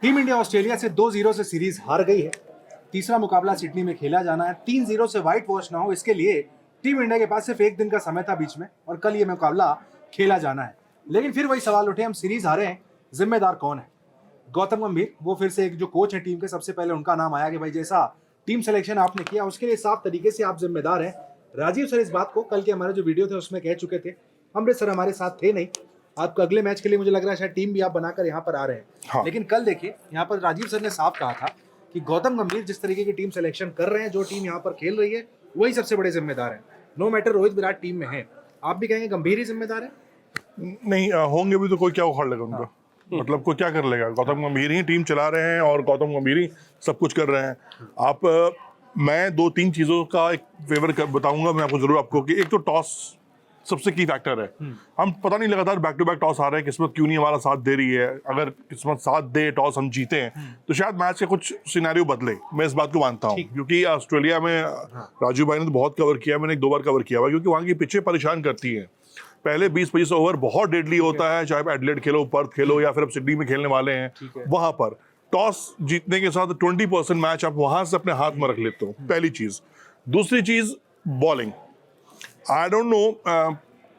Team India Australia से 2-0 से series हार गई है। तीसरा मुकाबला सिडनी में खेला जाना है। 3-0 से व्हाइट वॉश ना हो इसके लिए टीम इंडिया के पास सिर्फ एक दिन का समय था बीच में, और कल ये मुकाबला खेला जाना है। लेकिन फिर वही सवाल उठे, हम सीरीज हारे हैं, जिम्मेदार कौन है? गौतम गंभीर, वो फिर से एक जो कोच है टीम के, सबसे पहले उनका नाम आया कि भाई जैसा टीम सिलेक्शन आपने किया उसके लिए साफ तरीके से आप जिम्मेदार हैं। राजीव सर इस बात को कल के हमारे जो वीडियो थे उसमें कह चुके थे। अमृत सर हमारे साथ थे नहीं, आपको अगले मैच के लिए मुझे लग रहा है शायद टीम भी आप बनाकर यहाँ पर आ रहे हैं। हाँ। लेकिन कल देखिए यहाँ पर राजीव सर ने साफ कहा था कि गौतम गंभीर जिस तरीके की टीम सिलेक्शन कर रहे हैं, जो टीम यहाँ पर खेल रही है, वही सबसे बड़े जिम्मेदार हैं। No matter Rohit Virat team में है, आप भी कहेंगे गंभीर ही जिम्मेदार है? नहीं होंगे भी तो कोई क्या उखाड़ लेगा उनका। मतलब कोई क्या कर लेगा? गौतम गंभीर ही टीम चला रहे हैं और गौतम गंभीर ही सब कुछ कर रहे हैं। आप मैं 2-3 चीज़ों का एक फेवर बताऊंगा मैं आपको जरूर आपको कि एक तो टॉस सबसे की फैक्टर है। हम पता नहीं लगातार बैक टू बैक टॉस आ रहे हैं, किस्मत क्यों नहीं हमारा साथ दे रही है। अगर किस्मत साथ दे, टॉस हम जीते हैं तो शायद मैच के कुछ सिनेरियो बदले। मैं इस बात को मानता हूँ क्योंकि ऑस्ट्रेलिया में राजू भाई ने तो बहुत कवर किया, मैंने 1-2 बार कवर किया हुआ, क्योंकि वहाँ की पिचें परेशान करती हैं। पहले 20-25 ओवर बहुत डेडली होता है, चाहे आप एडिलेड खेलो, पर्थ खेलो या फिर आप सिडनी में खेलने वाले हैं। वहां पर टॉस जीतने के साथ 20% मैच आप वहां से अपने हाथ में रख लेते हो, पहली चीज। दूसरी चीज bowling. I don't know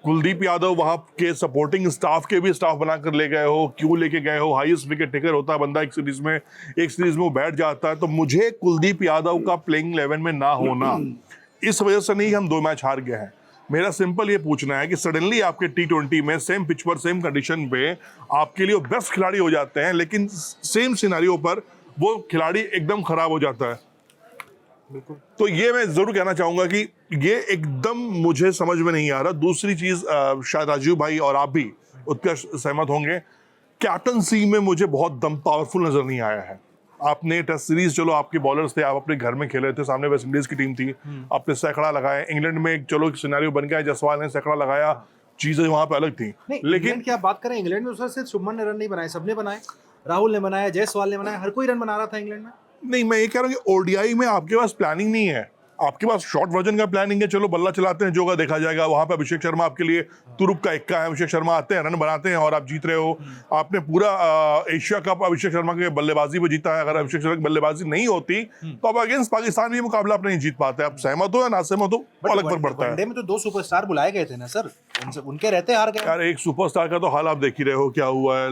Kuldeep Yadav वहां के सपोर्टिंग स्टाफ के भी स्टाफ बनाकर ले गए हो, क्यों लेके गए हो? हाईएस्ट विकेट टेकर होता है बंदा एक सीरीज में वो बैठ जाता है। तो मुझे कुलदीप यादव का प्लेइंग 11 में ना होना, इस वजह से नहीं हम 2 मैच हार गए हैं। मेरा सिंपल ये पूछना है कि सडनली आपके T20 में सेम पिच पर सेम कंडीशन पे आपके लिए बेस्ट खिलाड़ी हो जाते हैं, लेकिन सेम सिनेरियो पर वो खिलाड़ी एकदम खराब हो जाता है। तो ये मैं जरूर कहना चाहूंगा कि ये एकदम मुझे समझ में नहीं आ रहा। दूसरी चीज, शायद राजीव भाई और आप भी उत्कर्ष सहमत होंगे, कैप्टनसी में मुझे बहुत दम पावरफुल नजर नहीं आया है। आपने टेस्ट सीरीज, चलो आपके बॉलर्स थे, आप अपने घर में खेले थे, सामने वेस्ट इंडीज की टीम थी, आपने सैकड़ा लगाया। इंग्लैंड में चलो एक सिनेरियो बन गया, जसवाल ने सैकड़ा लगाया, चीजें वहां पे अलग थी। लेकिन क्या बात करें, इंग्लैंड में उससे शुभमन ने रन नहीं बनाए, सबने बनाए। राहुल ने बनाया, जायसवाल ने बनाया, हर कोई रन बना रहा था इंग्लैंड में। नहीं, मैं ये कह रहा हूँ कि ओडीआई में आपके पास प्लानिंग नहीं है, आपके पास शॉर्ट वर्जन का प्लानिंग है। चलो बल्ला चलाते हैं, जो होगा देखा जाएगा। वहां पे अभिषेक शर्मा आपके लिए तुरुप का इक्का है, अभिषेक शर्मा आते हैं, रन बनाते हैं और आप जीत रहे हो। आपने पूरा एशिया कप अभिषेक शर्मा के बल्लेबाजी पे जीता है। अगर अभिषेक शर्मा की बल्लेबाजी नहीं होती तो आप अगेंस्ट पाकिस्तान भी मुकाबला आप नहीं जीत पाते। आप सहमत हो या ना सहमत हो, अलग फर्क पड़ता है। वनडे में तो 2 सुपरस्टार बुलाए गए थे ना सर, उनके रहते हार गए यार। एक सुपरस्टार का तो हाल आप देख ही रहे हो क्या हुआ है।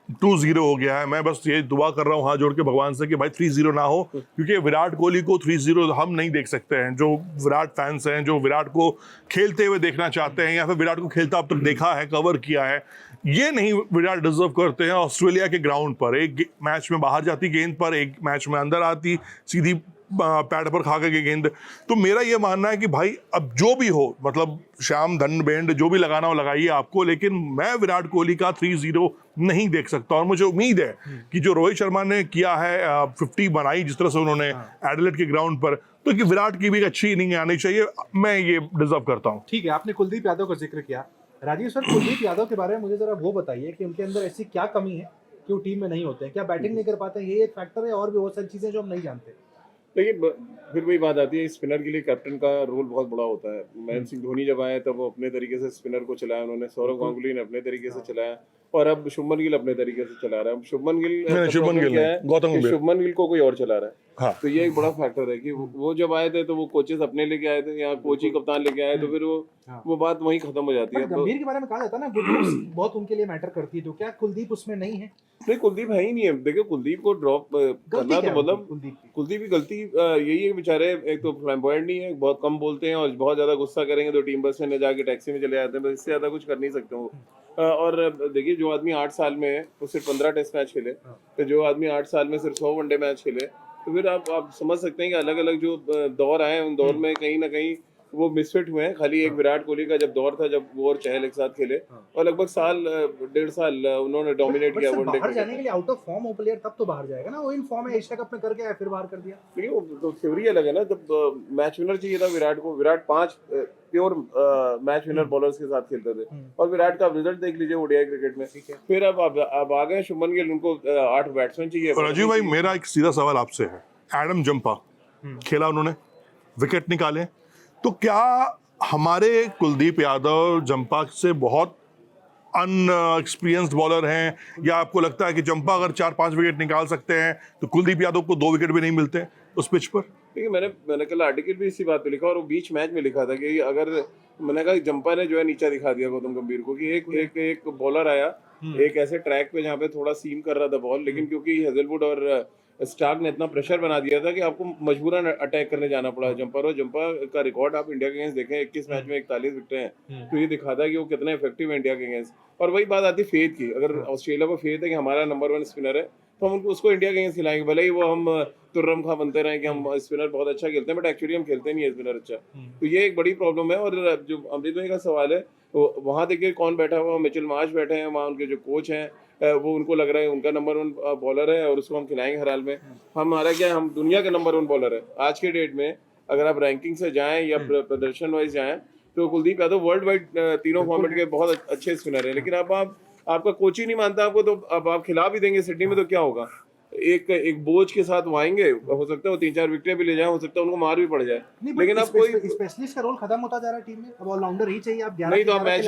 2-0 हो गया है। मैं बस ये दुआ कर रहा हूँ हाथ जोड़ के भगवान से कि भाई 3-0 ना हो, क्योंकि विराट कोहली को 3-0 हम नहीं देख सकते हैं। जो विराट फैंस हैं, जो विराट को खेलते हुए देखना चाहते हैं या फिर विराट को खेलता अब तक देखा है, कवर किया है, ये नहीं विराट डिजर्व करते हैं। ऑस्ट्रेलिया के ग्राउंड पर एक मैच में बाहर जाती गेंद पर, एक मैच में अंदर आती सीधी पैड पर खा के गेंद। तो मेरा ये मानना है कि भाई अब जो भी हो, मतलब श्याम धन बेंड जो भी लगाना हो लगाइए आपको, लेकिन मैं विराट कोहली का 3-0 नहीं देख सकता। और मुझे उम्मीद है कि जो रोहित शर्मा ने किया है, 50 बनाई जिस तरह से उन्होंने एडिलेड के ग्राउंड पर, तो कि विराट की भी एक अच्छी इनिंग आनी चाहिए। मैं ये डिजर्व करता हूँ। ठीक है, आपने कुलदीप यादव का जिक्र किया। राजीव सर, कुलदीप यादव के बारे में मुझे जरा वो बताइए कि उनके अंदर ऐसी क्या कमी है कि वो टीम में नहीं होते हैं? क्या बैटिंग नहीं कर पाते हैं, ये एक फैक्टर है, और भी बहुत सारी चीजें जो हम नहीं जानते? देखिए, फिर वही बात आती है, स्पिनर के लिए कैप्टन का रोल बहुत बड़ा होता है। महेंद्र सिंह धोनी जब आए तब वो अपने तरीके से स्पिनर को चलाया उन्होंने, सौरव गांगुली ने अपने तरीके से चलाया, और अब शुभमन गिल अपने तरीके से चला रहा है। शुभमन गिल क्या है, शुभमन गिल को कोई और चला रहा है। हाँ। तो ये एक बड़ा फैक्टर है कि वो जब आए थे तो वो कोचेस अपने लेके आए थे, यहाँ कोच ही कप्तान लेके आए, तो फिर वो बात वहीं खत्म हो जाती है। गंभीर के बारे में कहा जाता है ना, गुड लुक्स बहुत उनके लिए मैटर करती है, तो क्या कुलदीप उसमें नहीं है? नहीं, कुलदीप है ही नहीं है। देखिए, कुलदीप को ड्रॉप करना तो मतलब कुलदीप की गलती यही है, बेचारे एक तो फ्लैम्बॉयंट नहीं है, बहुत कम बोलते हैं, और बहुत ज्यादा गुस्सा करेंगे तो टीम बस में जाके टैक्सी में चले जाते हैं, बस इससे ज्यादा कुछ कर नहीं सकते वो। और देखिए, जो आदमी 8 साल में है वो सिर्फ 15 टेस्ट मैच खेले, तो जो आदमी 8 साल में सिर्फ 100 वनडे मैच खेले, तो फिर आप समझ सकते हैं कि अलग अलग जो दौर आए उन दौर में कहीं ना कहीं वो मिसफिट हुए हैं। खाली एक विराट कोहली का जब दौर था, जब वो और चहल एक साथ खेले, और लगभग 1.5 साल उन्होंने डोमिनेट किया वनडे बाहर जाने के लिए। आउट ऑफ फॉर्म हो प्लेयर तब तो बाहर जाएगा ना, वो इन फॉर्म है, एशिया कप में करके आया फिर बाहर कर दिया। देखिए, वो तो थ्योरी अलग है ना। जब मैच विनर चाहिए था विराट को, Virat 5 pure match winner bowlers के साथ खेलते थे, और विराट का रिजल्ट देख लीजिए ओडीआई क्रिकेट में। फिर अब आ गए शुभमन गिल, उनको 8 बैट्समैन चाहिए। राजीव भाई, मेरा एक सीधा सवाल आपसे है। एडम जंपा खेला, उन्होंने विकेट निकाले, तो क्या हमारे कुलदीप यादव जंपा से बहुत अनएक्सपीरियंस्ड बॉलर हैं, या आपको लगता है कि जंपा अगर 4-5 विकेट निकाल सकते हैं तो कुलदीप यादव को 2 विकेट भी नहीं मिलते उस पिच पर? देखिए मैंने कल आर्टिकल भी इसी बात पे लिखा, और वो बीच मैच में लिखा था कि अगर मैंने कहा जंपा ने जो है नीचा दिखा दिया गौतम गंभीर को, कि एक बॉलर आया एक ऐसे ट्रैक पे जहाँ पे थोड़ा सीम कर रहा था बॉल, लेकिन क्योंकि हेजलवुड और स्टार्क ने इतना प्रेशर बना दिया था कि आपको मजबूरन अटैक करने जाना पड़ा जंपर। और जंपर का रिकॉर्ड आप इंडिया के अगेंस्ट देखें, 21 मैच में 41 विकेटें हैं, तो ये दिखाता है कि वो कितना इफेक्टिव है इंडिया के अगेंस्ट। और वही बात आती है फेथ की, अगर ऑस्ट्रेलिया को फेथ है कि हमारा नंबर 1 स्पिनर है तो हम उसको इंडिया के अगेंस्ट खिलाएंगे, भले ही वो हम तुर्रम खा बनते रहे कि हम स्पिनर बहुत अच्छा खेलते हैं, बट एक्चुअली हम खेलते नहीं है स्पिनर अच्छा। तो ये एक बड़ी प्रॉब्लम है। और जो अमृत भाई का सवाल है, वहाँ देखिए कौन बैठा हुआ, मिचेल मार्श बैठे हैं वहाँ, उनके जो कोच हैं वो उनको लग रहा है उनका नंबर 1 बॉलर है और उसको हम खिलाएंगे हर हाल में। हमारा क्या है, हम दुनिया के नंबर 1 बॉलर है आज के डेट में। अगर आप रैंकिंग से जाएं या प्रदर्शन वाइज जाएं तो कुलदीप यादव वर्ल्ड वाइड तीनों फॉर्मेट के बहुत अच्छे स्पिनर है, लेकिन अब आपका कोच ही नहीं मानता आपको, तो अब आप खिला भी देंगे सिडनी में तो क्या होगा। एक बोझ के साथ वो आएंगे, हो सकता है वो 3-4 विकेट भी ले जाए, हो सकता है उनको मार भी पड़ जाए, लेकिन अब कोई स्पेशलिस्ट का रोल खत्म होता जा रहा है टीम में, अब ऑलराउंडर ही चाहिए। आप 11 नहीं तो आप मैच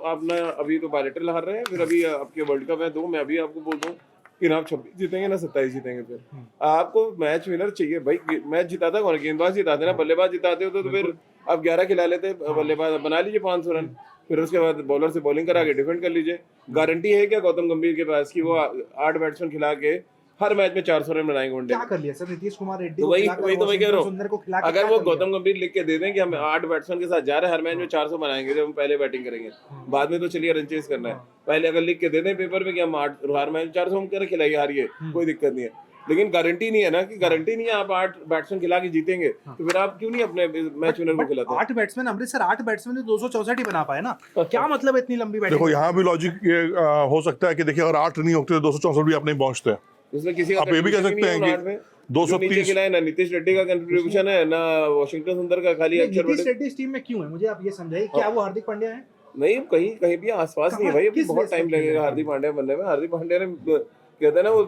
आप ना अभी तो बायलैटरल हार रहे हैं, फिर अभी आपके वर्ल्ड कप है 2, मैं अभी आपको बोल दूं कि ना आप 26 जीतेंगे ना 27 जीतेंगे, फिर आपको मैच विनर चाहिए भाई। मैच जिताता कौन, गेंदबाज जिताते ना, बल्लेबाज जिताते हो तो फिर आप 11 खिला लेते, बल्लेबाज बना लीजिए 500 रन, फिर उसके बाद बॉलर से बॉलिंग करा के डिफेंड कर लीजिए। गारंटी है क्या गौतम गंभीर के पास कि वो 8 बैट्समैन खिला के हर मैच में 400 रन बनाएंगे वनडे? क्या कर लिया सर नीतीश कुमार रेड्डी तो वही तो मैं कह रहा हूँ, अगर वो गौतम गंभीर गंभीर लिख के दे दें कि हम 8 बैट्समैन के साथ जा रहे हैं, हर मैच में 400 बनाएंगे जब हम पहले बैटिंग करेंगे, बाद में तो चलिए रन चेस करना है, पहले अगर लिख के दे दें पेपर पे कि हम 8 हर मैच 400 हम कर खिलाइए हारिए, कोई दिक्कत नहीं है, लेकिन गारंटी नहीं है ना, कि गारंटी नहीं है आप 8 बैट्समैन खिला के जीतेंगे, तो फिर आप क्यों नहीं अपने मैच विनर को खिलाते? 8 बैट्समैन अमृतसर 8 बैट्समैन 264 ही बना पाए ना, क्या मतलब इतनी लंबी बैटिंग? देखो यहाँ भी लॉजिक ये हो सकता है कि देखिए अगर 8 नहीं होते तो 264 भी आप नहीं पहुंचते हैं। उसमें किसी का आप ये भी कह सकते हैं कि 230 खिलाए ना नीतीश रेड्डी का कंट्रीब्यूशन है ना वाशिंगटन सुंदर का, खाली अक्षर नीतीश रेड्डी इस टीम में क्यों है, मुझे आप ये समझाइए। क्या वो हार्दिक पांड्या है? नहीं, कहीं भी आसपास नहीं है भाई, अभी बहुत टाइम लगेगा हार्दिक पांड्या बनने में। हार्दिक पांड्या ने कहते हैं ना वो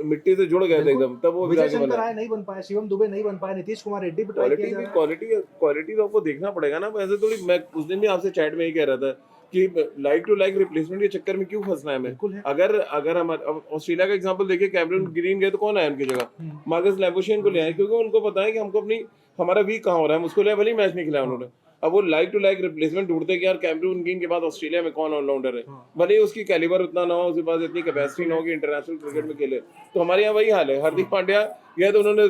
मिट्टी से जुड़ गए थे एकदम, तब वो विजय शंकर आए नहीं बन पाया, शिवम दुबे नहीं बन पाया, नीतीश कुमार रेड्डी पे ट्राई किया जा रहा है। क्वालिटी तो आपको देखना पड़ेगा ना, ऐसे थोड़ी। मैं उस दिन भी आपसे चैट में ही कह रहा था कि लाइक टू लाइक रिप्लेसमेंट के चक्कर में क्यों फंसना है हमें। अगर हम ऑस्ट्रेलिया का एग्जांपल देखिए, कैमरून ग्रीन गए तो कौन आया उनकी जगह? मार्कस लैम्बोशियन को ले आए, क्योंकि उनको पता है कि हमको हमारा वीक कहाँ हो रहा है, हम उसको ले भले मैच नहीं खिलाया उन्होंने। अब वो लाइक टू लाइक रिप्लेसमेंट ढूंढते कि यार कैमरून ग्रीन के बाद ऑस्ट्रेलिया में कौन ऑलराउंडर है, भले ही उसकी कैलिबर उतना ना हो, उसके पास इतनी कैपेसिटी ना हो कि इंटरनेशनल क्रिकेट में खेले। तो हमारे यहाँ वही हाल है। हार्दिक पांड्या गया तो उन्होंने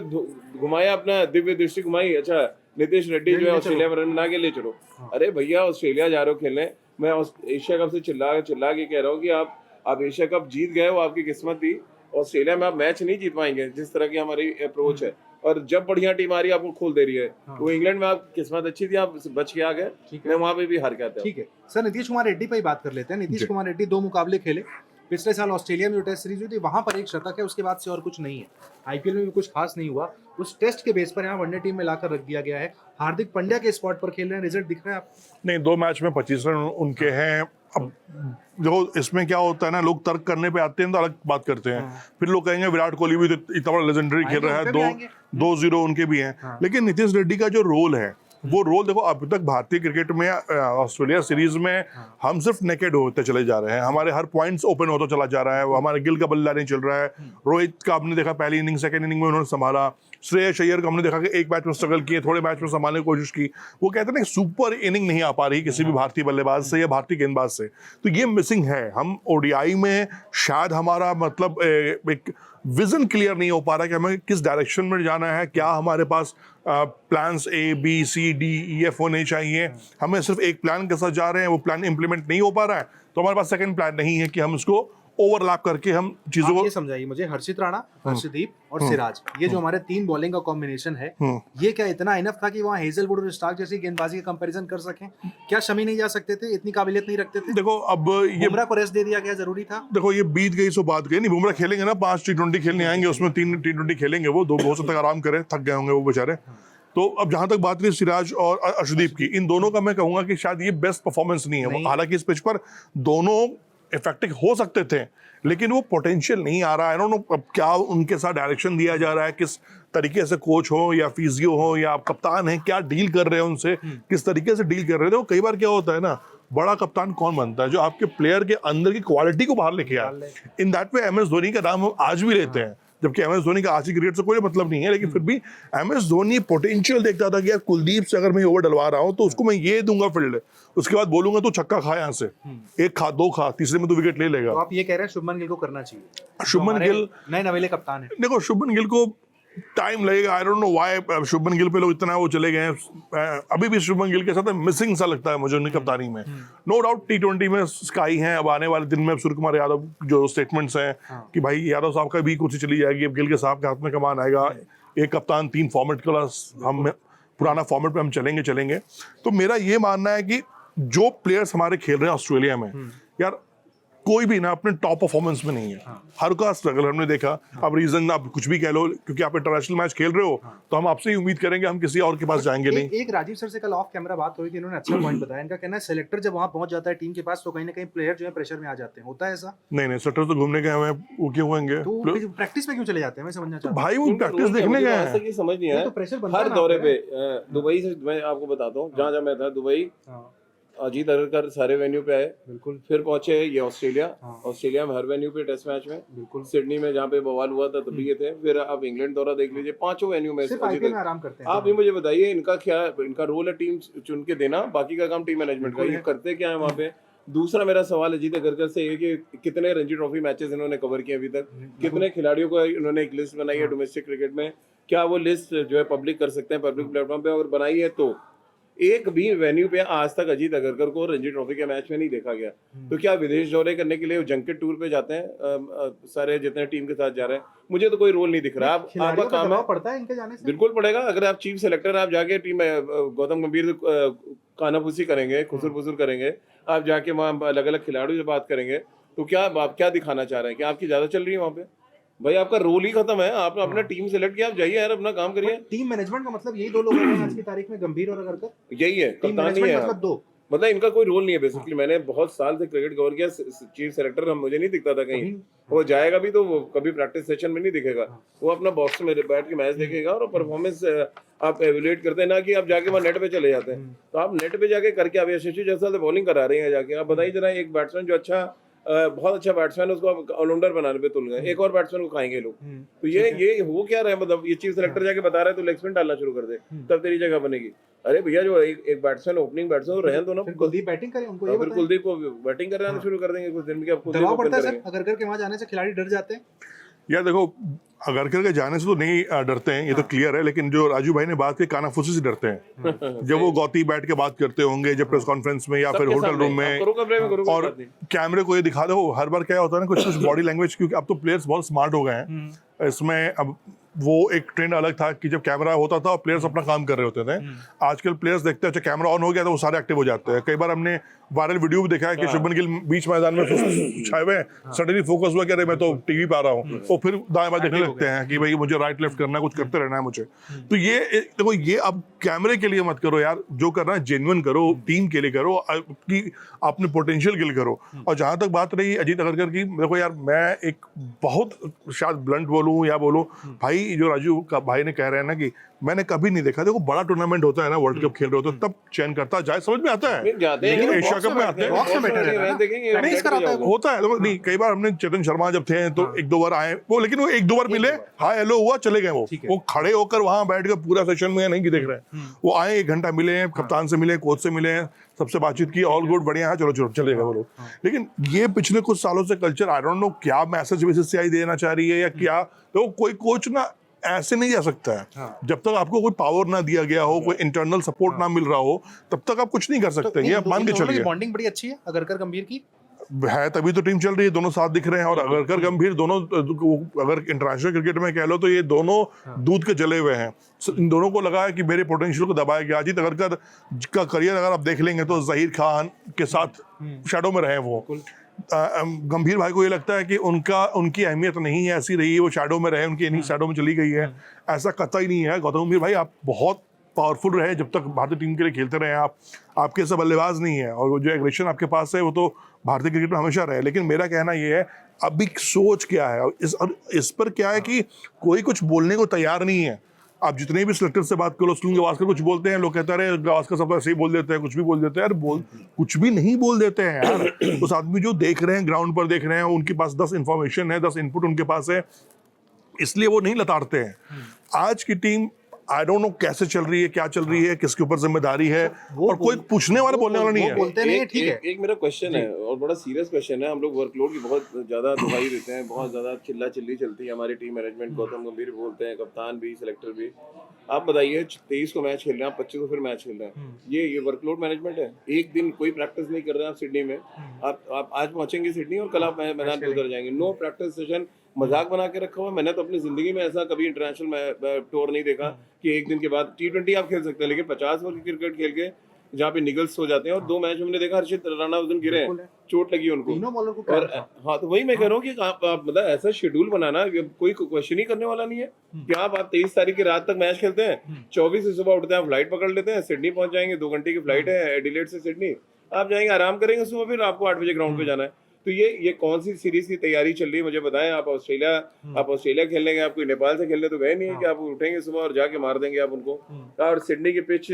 घुमाया, अपना दिव्य दृष्टि घुमाई, अच्छा नीतीश रेड्डी जो है ऑस्ट्रेलिया में रन बना के ले चलो। अरे भैया ऑस्ट्रेलिया जा रहे हो खेलने, मैं एशिया कप से चिल्ला के कह रहा हूँ कि आप एशिया कप जीत गए, वो आपकी किस्मत थी। ऑस्ट्रेलिया में आप मैच नहीं जीत पाएंगे जिस तरह की हमारी अप्रोच है, और जब बढ़िया टीम आ रही है आपको खोल दे रही है। वो इंग्लैंड में आप किस्मत अच्छी थी, आप बच के आ गए, मैं वहां पे भी हार के आता। ठीक है सर, नीतीश कुमार रेड्डी पे ही बात कर लेते हैं। नीतीश कुमार रेड्डी 2 मुकाबले खेले, पिछले साल ऑस्ट्रेलिया में जो टेस्ट सीरीज हुई थी वहां पर 1 शतक है, उसके बाद से और कुछ नहीं है। आईपीएल में भी कुछ खास नहीं हुआ, उस टेस्ट के बेस पर यहाँ वनडे टीम में लाकर रख दिया गया है। हार्दिक पांड्या के स्पॉट पर खेल रहे हैं, रिजल्ट दिख रहा है आप? नहीं, 2 मैच में 25 रन उनके हैं। अब देखो इसमें क्या होता है ना, लोग तर्क करने पे आते हैं तो अलग बात करते हैं, फिर लोग कहेंगे विराट कोहली भी तो इतना बड़ा लेजेंडरी खेल रहा है, 2-0 उनके भी हैं। लेकिन नीतीश रेड्डी का जो रोल है, वो रोल देखो अब तक भारतीय क्रिकेट में ऑस्ट्रेलिया सीरीज में हम सिर्फ नेकेड होते चले जा रहे हैं, हमारे हर पॉइंट्स ओपन होता चला जा रहा है, वो हमारे गिल का बल्ला नहीं चल रहा है। रोहित का आपने देखा पहली इनिंग, सेकंड इनिंग में उन्होंने संभाला। श्रेयस अय्यर को हमने देखा कि एक मैच में स्ट्रगल किए, थोड़े मैच में संभालने की कोशिश की। वो कहते हैं ना सुपर इनिंग नहीं आ पा रही किसी भी भारतीय बल्लेबाज से या भारतीय गेंदबाज से, तो ये मिसिंग है। हम ओडीआई में शायद हमारा मतलब एक विजन क्लियर नहीं हो पा रहा है कि हमें किस डायरेक्शन में जाना है, क्या हमारे पास plans A, B, C, D, E, F होने चाहिए। हमें सिर्फ एक प्लान के साथ जा रहे हैं, वो प्लान इंप्लीमेंट नहीं हो पा रहा है, तो हमारे पास सेकंड प्लान नहीं है कि हम इसको ओवरलैप करके हम चीजों को। ये समझाइए मुझे, हर्षित राणा, हर्षदीप और सिराज, ये जो हमारे 3 बॉलिंग का कॉम्बिनेशन है, ये क्या इतना इनफ था कि वहाँ हेजलवुड और स्टार्क जैसी गेंदबाजी का कंपैरिजन कर सकें? क्या शमी नहीं जा सकते थे, इतनी काबिलियत नहीं रखते थे? देखो अब ये बुमराह को रेस्ट दे दिया गया, जरूरी था। देखो ये बीत गई सो बात गई। नहीं, बुमराह खेलेंगे ना, 5 T20 खेलने आएंगे, उसमें 3 T20 खेलेंगे, वो 2 बहुत तक आराम करें, थक गए होंगे वो बेचारे। तो अब जहां तक बात रही सिराज और अर्शदीप की, इन दोनों का मैं कहूंगा कि शायद ये बेस्ट परफॉर्मेंस नहीं है। हालांकि इस पिच पर दोनों इफेक्टिव हो सकते थे, लेकिन वो पोटेंशियल नहीं आ रहा है। आई डोंट नो अब क्या उनके साथ डायरेक्शन दिया जा रहा है, किस तरीके से कोच हो या फिजियो हो या कप्तान है, क्या डील कर रहे हैं उनसे, किस तरीके से डील कर रहे थे। वो कई बार क्या होता है ना, बड़ा कप्तान कौन बनता है? जो आपके प्लेयर के अंदर की क्वालिटी को बाहर लेके आए। In that way MS Dhoni का नाम हम आज भी लेते हैं, जबकि MS धोनी का आज की क्रिकेट से कोई मतलब नहीं है, लेकिन फिर भी MS धोनी पोटेंशियल देखता था कि यार कुलदीप से अगर मैं ओवर डलवा रहा हूं तो उसको मैं ये दूंगा फील्ड, उसके बाद बोलूंगा तू छक्का खा यहाँ से, एक खा, दो खा, तीसरे में तो विकेट ले लेगा। तो आप ये कह रहे हैं शुभमन गिल को करना चाहिए? शुभमन गिल नए नवेले कप्तान है। देखो, शुभमन गिल को टाइम लगेगा, I don't know why Shubman Gill पे लोग इतना वो चले गए हैं। अभी भी शुभमन गिल के साथ मिसिंग सा लगता है मुझे उनकी कप्तानी में। नो डाउट T20 में स्काई हैं, अब आने वाले दिन में सूर्य कुमार यादव जो स्टेटमेंट्स हैं कि भाई यादव साहब का भी कुर्सी चली जाएगी, अब गिल के साहब के हाथ में कमान आएगा, एक कप्तान 3 फॉर्मेट का, हम पुराना फॉर्मेट पे हम चलेंगे। तो मेरा ये मानना है कि जो प्लेयर्स हमारे खेल रहे हैं ऑस्ट्रेलिया में, यार कोई भी ना अपने टॉप परफॉर्मेंस में नहीं है, हर का स्ट्रगल हमने देखा। अब रीजन आप कुछ भी कह लो, क्योंकि आप इंटरनेशनल मैच खेल रहे हो तो हम आपसे ही उम्मीद करेंगे, हम किसी और के पास जाएंगे नहीं। एक राजीव सर से कल ऑफ कैमरा बात हुई थी, इन्होंने अच्छा पॉइंट बताया। इनका कहना है सेलेक्टर जब वहां पहुंच जाता है टीम के पास तो कहीं ना कहीं प्लेयर जो है प्रेशर में आ जाते हैं, होता है ऐसा? नहीं, सेक्टर तो घूमने गए हुए हैं, वो क्यों होंगे? तो प्रैक्टिस में क्यों चले जाते हैं, मैं समझना चाहता हूं। भाई वो प्रैक्टिस देखने गए हैं, ये समझ नहीं आया। तो प्रेशर बनता हर है दौरे पे दुबई से मैं आपको बताता हूँ, जहाँ मैं था दुबई, अजीत अग्रकर सारे वेन्यू पे आए, बिल्कुल। फिर पहुंचे ये ऑस्ट्रेलिया में हर वेन्यू पे टेस्ट मैच में, बिल्कुल। सिडनी में जहाँ पे बवाल हुआ था तभी ये थे, फिर आप इंग्लैंड दौरा देख लीजिए, 5 वेन्यू में सिर्फ IPL में आराम करते हैं। आप ही मुझे बताइए इनका क्या, इनका रोल है टीम चुन के देना, बाकी का काम टीम मैनेजमेंट का, ये करते क्या है वहाँ पे? दूसरा मेरा सवाल अजीत अग्रकर से है कि कितने रणजी ट्रॉफी मैचेस इन्होंने कवर किए अभी तक, कितने खिलाड़ियों को इन्होंने एक लिस्ट बनाई है डोमेस्टिक क्रिकेट में, क्या वो लिस्ट जो है पब्लिक कर सकते हैं पब्लिक प्लेटफॉर्म पे? अगर बनाई है तो एक भी वेन्यू पे आज तक अजीत अग्रकर को रणजी ट्रॉफी के मैच में नहीं देखा गया। तो क्या विदेश दौरे करने के लिए वो जंकेट टूर पे जाते हैं सारे जितने टीम के साथ जा रहे हैं? मुझे तो कोई रोल नहीं दिख रहा। आपका काम है, पड़ता है इनके जाने से? बिल्कुल पड़ेगा। अगर आप चीफ सेलेक्टर, आप जाके टीम गौतम गंभीर कानाफूसी करेंगे, खुसुर फुसुर करेंगे, आप जाके वहाँ अलग अलग खिलाड़ियों से बात करेंगे, तो क्या आप क्या दिखाना चाह रहे हैं? क्या आपकी ज्यादा चल रही है वहाँ पे? भाई आपका रोल ही खत्म है, आपने अपना टीम सेलेक्ट किया, आप जाइए यार अपना काम करिए। टीम मैनेजमेंट का मतलब यही दो लोग हैं आज की तारीख में, गंभीर और अग्रकर, यही है, कप्तानी है मतलब दो, मतलब इनका कोई रोल नहीं है बेसिकली। मैंने बहुत साल से क्रिकेट कवर किया, चीफ सेलेक्टर मुझे नहीं दिखता था कहीं, वो जाएगा भी तो वो कभी प्रैक्टिस सेशन में नहीं दिखेगा, वो अपना बॉक्स में बैठ के मैच देखेगा और परफॉर्मेंस आप एवेल्युएट करते हैं ना कि आप जाके वहाँ नेट पे चले जाते हैं। तो आप नेट पे जाके करके आप यशस्वी जायसवाल से बॉलिंग करा रहे हैं जाके, आप बताइए जरा, एक बैट्समैन जो अच्छा बहुत अच्छा बैट्समैन, उसको आप ऑलराउंडर बनाने पे तुल गए, एक और बैट्समैन को खाएंगे लोग। तो ये हो क्या रहा है, मतलब ये चीफ सेलेक्टर जाके बता रहा है तो लेग स्पिन डालना शुरू कर दे, तब तेरी जगह बनेगी। अरे भैया जो एक बैट्समैन ओपनिंग बैट्समैन रहने दो ना, कुलदीप बैटिंग करें, उनको ये फिर कुलदीप को बैटिंग कराना शुरू कर देंगे कुछ दिन में। आप दबाव पड़ता है सर अग्रकर के वहां जाने से, खिलाड़ी डर जाते हैं? यार देखो, अग्रकर के जाने से तो नहीं डरते हैं, ये तो क्लियर है, लेकिन जो राजू भाई ने बात की, कानाफूसी से डरते हैं। जब वो गौती बैठ के बात करते होंगे, जब प्रेस कॉन्फ्रेंस में या फिर होटल रूम में, और कैमरे को ये दिखा दो, हर बार क्या होता है ना, कुछ बॉडी लैंग्वेज, क्योंकि अब तो प्लेयर्स बहुत स्मार्ट हो गए हैं इसमें। अब वो एक ट्रेंड अलग था कि जब कैमरा होता था और प्लेयर्स अपना काम कर रहे होते थे, आजकल प्लेयर्स देखते हैं अच्छा कैमरा ऑन हो गया तो वो सारे एक्टिव हो जाते हैं। कई बार हमने वायरल वीडियो भी देखा है कि शुभमन गिल बीच मैदान में छाए हुए, सडनली फोकस हुआ कि अरे मैं तो टीवी पे आ रहा हूँ, तो फिर दाएं बाएं देखने लगते हैं कि भाई मुझे राइट लेफ्ट करना है, कुछ करते रहना है मुझे। तो ये देखो, ये अब कैमरे के लिए मत करो यार, जो करना है जेन्युइन करो, टीम के लिए करो, अपने पोटेंशियल के लिए करो। और जहां तक बात रही अजीत अग्रकर की, देखो यार, मैं एक बहुत शायद ब्लंट बोलूं या बोलूं, भाई जो राजू का भाई ने कह रहे हैं ना कि मैंने कभी नहीं देखा, देखो बड़ा टूर्नामेंट होता है ना, वर्ल्ड कप खेल रहे होते तब चयन करता जाए, समझ में आता है, लेकिन एशिया कप में आते हैं होता है। नहीं, कई बार हमने चेतन शर्मा जब थे तो एक दो बार आए वो, लेकिन वो एक दो बार मिले, हाय हेलो हुआ, चले गए। वो खड़े होकर वहां बैठ कर पूरा सेशन में नहीं देख रहे हैं, वो आए, 1 घंटा मिले, कप्तान से मिले, कोच से मिले, सबसे बातचीत की, ऑल गुड, बढ़िया है, चलो चलो चले गए वो लोग। लेकिन ये पिछले कुछ सालों से कल्चर, आई डोंट नो क्या मैसेज बीसीसीआई देना चाह रही है या क्या, तो कोई कोच ना ऐसे नहीं जा सकता है। जब तक आपको कोई पावर ना दिया गया हो, कोई इंटरनल सपोर्ट ना मिल रहा हो, तब तक आप कुछ नहीं कर सकते। ये मान के चलिए, बॉन्डिंग बड़ी अच्छी है अग्रकर गंभीर की है, तभी तो टीम चल रही है, दोनों साथ दिख रहे हैं। और अग्रकर गंभीर दोनों, अगर इंटरनेशनल क्रिकेट में कह लो तो ये दोनों दूध के जले हुए हैं। इन दोनों को लगा है कि मेरे पोटेंशियल को दबाया गया। अजीत अग्रकर का करियर अगर आप देख लेंगे तो जहीर खान के साथ शैडो में रहे वो। गंभीर भाई को ये लगता है कि उनकी अहमियत नहीं है, ऐसी रही है, वो शैडो में रहे, उनकी इनिंग शैडो में चली गई है, ऐसा कतई नहीं है। गौतम गंभीर भाई, आप बहुत पावरफुल रहे जब तक भारतीय टीम के लिए खेलते रहे, आपके सब बल्लेबाज नहीं है, और वो जो एग्रेशन आपके पास है वो तो भारतीय क्रिकेट में हमेशा रहे। लेकिन मेरा कहना ये है, अभी सोच क्या है इस पर क्या है कि कोई कुछ बोलने को तैयार नहीं है। आप जितने भी सिलेक्टर से बात करो, सुनील गावस्कर कुछ बोलते हैं, लोग कहते हैं गावस्कर सब ऐसे ही बोल देते हैं, कुछ भी बोल देते हैं। यार कुछ भी नहीं बोल देते हैं यार। उस आदमी जो देख रहे हैं, ग्राउंड पर देख रहे हैं, उनके पास 10 इंफॉर्मेशन है, 10 इनपुट उनके पास है, इसलिए वो नहीं लताड़ते हैं। आज की टीम आई डोंट नो कैसे चल रही है, क्या चल रही है, किसके ऊपर जिम्मेदारी है, और कोई पूछने वाला बोलने वाला नहीं है। बोलते नहीं है, ठीक है। एक मेरा क्वेश्चन है और बड़ा सीरियस क्वेश्चन है। हम लोग वर्कलोड की बहुत ज्यादा दुहाई देते हैं, बहुत ज्यादा चिल्ला चिल्ली चलती है हमारी टीम मैनेजमेंट। गौतम गंभीर बोलते हैं, कप्तान भी, सिलेक्टर भी। आप बताइए 23 को मैच खेल रहे हैं, आप 25 को फिर मैच खेल रहे हैं, ये वर्कलोड मैनेजमेंट है? एक दिन कोई प्रैक्टिस नहीं कर रहे हैं आप सिडनी में। आप आज पहुंचेंगे सिडनी और कल आप मैदान पे उतर जाएंगे। नो प्रैक्टिस सेशन, मजाक बना के रखा हुआ। मैंने तो अपनी जिंदगी में ऐसा कभी इंटरनेशनल टूर नहीं देखा कि एक दिन के बाद T20 आप खेल सकते हैं, लेकिन 50 ओवर की क्रिकेट खेल के जहाँ पे निगल्स हो जाते हैं। और 2 मैच में हमने देखा हर्षित राणा उस दिन गिरे हैं, चोट लगी उनको। तीनों बॉलर को और हाँ, तो वही मैं कह रहा हूँ कि आप मतलब ऐसा शेड्यूल बनाना, कोई क्वेश्चन ही करने वाला नहीं है कि आप 23 तारीख की रात तक मैच खेलते हैं, 24 से सुबह उठते हैं, फ्लाइट पकड़ लेते हैं, सिडनी पहुंच जाएंगे, 2 घंटे की फ्लाइट है एडिलेड से सिडनी। आप जाएंगे, आराम करेंगे, सुबह फिर आपको 8 बजे ग्राउंड पे जाना है। तो ये कौन सी सीरीज की तैयारी चल रही है मुझे बताएं। आप ऑस्ट्रेलिया खेलने गए, आप कोई नेपाल से खेलने तो गए नहीं है कि आप उठेंगे सुबह और जाके मार देंगे आप उनको। और सिडनी की पिच